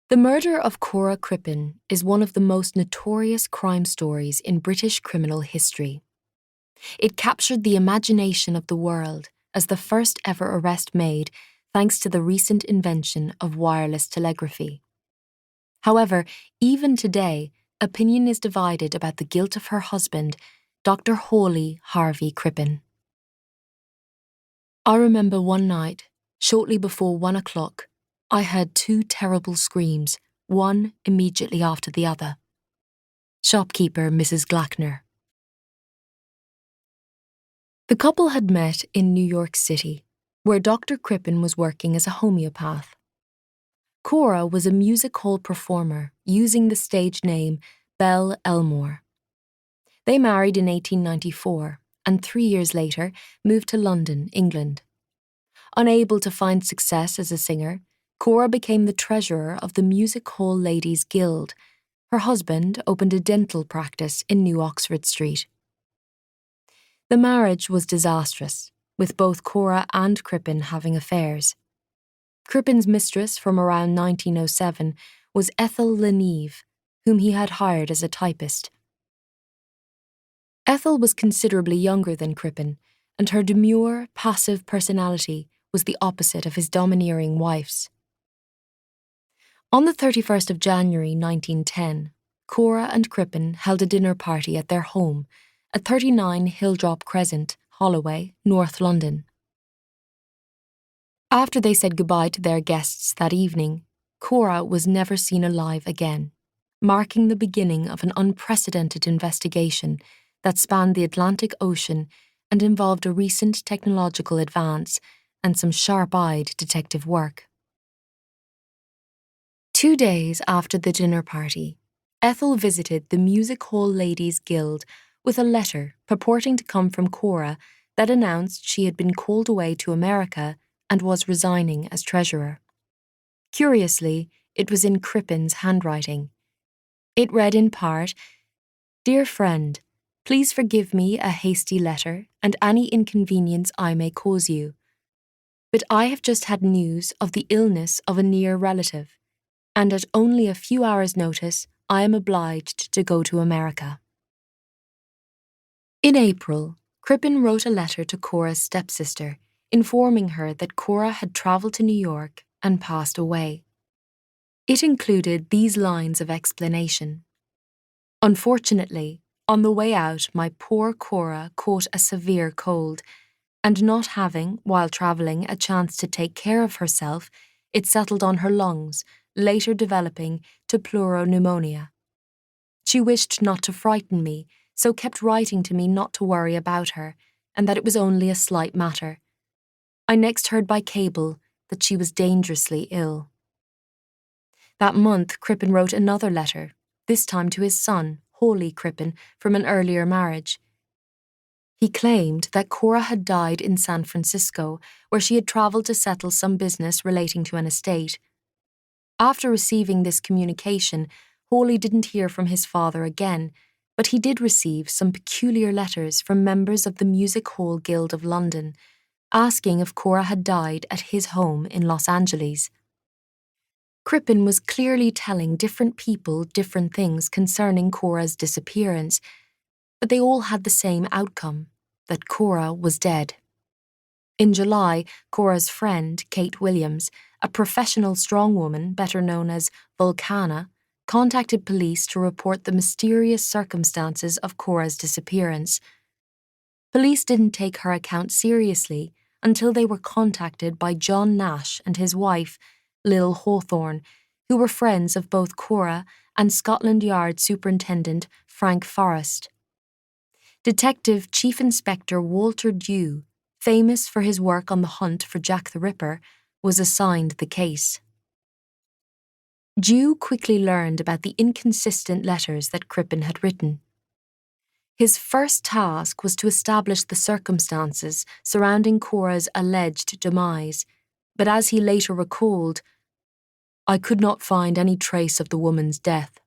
The murder of Cora Crippen is one of the most notorious crime stories in British criminal history. It captured the imagination of the world as the first ever arrest made thanks to the recent invention of wireless telegraphy. However, even today, opinion is divided about the guilt of her husband, Dr. Hawley Harvey Crippen. I remember one night, shortly before 1 o'clock, I heard two terrible screams, one immediately after the other. Shopkeeper Mrs. Glackner. The couple had met in New York City, where Dr. Crippen was working as a homeopath. Cora was a music hall performer using the stage name Belle Elmore. They married in 1894 and 3 years later moved to London, England. Unable to find success as a singer, Cora became the treasurer of the Music Hall Ladies Guild. Her husband opened a dental practice in New Oxford Street. The marriage was disastrous, with both Cora and Crippen having affairs. Crippen's mistress from around 1907 was Ethel Leneve, whom he had hired as a typist. Ethel was considerably younger than Crippen, and her demure, passive personality was the opposite of his domineering wife's. On the 31st of January 1910, Cora and Crippen held a dinner party at their home at 39 Hilldrop Crescent, Holloway, North London. After they said goodbye to their guests that evening, Cora was never seen alive again, marking the beginning of an unprecedented investigation that spanned the Atlantic Ocean and involved a recent technological advance and some sharp-eyed detective work. 2 days after the dinner party, Ethel visited the Music Hall Ladies Guild with a letter purporting to come from Cora that announced she had been called away to America and was resigning as treasurer. Curiously, it was in Crippen's handwriting. It read in part, "Dear friend, please forgive me a hasty letter and any inconvenience I may cause you. But I have just had news of the illness of a near relative, and at only a few hours' notice, I am obliged to go to America." In April, Crippen wrote a letter to Cora's stepsister, informing her that Cora had travelled to New York and passed away. It included these lines of explanation. "Unfortunately, on the way out, my poor Cora caught a severe cold, and not having, while travelling, a chance to take care of herself, it settled on her lungs, later developing to pleuropneumonia. She wished not to frighten me, so kept writing to me not to worry about her, and that it was only a slight matter. I next heard by cable that she was dangerously ill." That month, Crippen wrote another letter, this time to his son, Hawley Crippen, from an earlier marriage. He claimed that Cora had died in San Francisco, where she had travelled to settle some business relating to an estate. After receiving this communication, Hawley didn't hear from his father again, but he did receive some peculiar letters from members of the Music Hall Guild of London, asking if Cora had died at his home in Los Angeles. Crippen was clearly telling different people different things concerning Cora's disappearance, but they all had the same outcome, that Cora was dead. In July, Cora's friend, Kate Williams, a professional strongwoman better known as Vulcana, contacted police to report the mysterious circumstances of Cora's disappearance. Police didn't take her account seriously until they were contacted by John Nash and his wife, Lil Hawthorne, who were friends of both Cora and Scotland Yard Superintendent Frank Forrest. Detective Chief Inspector Walter Dew, famous for his work on the hunt for Jack the Ripper, was assigned the case. Dew quickly learned about the inconsistent letters that Crippen had written. His first task was to establish the circumstances surrounding Cora's alleged demise, but as he later recalled, "I could not find any trace of the woman's death.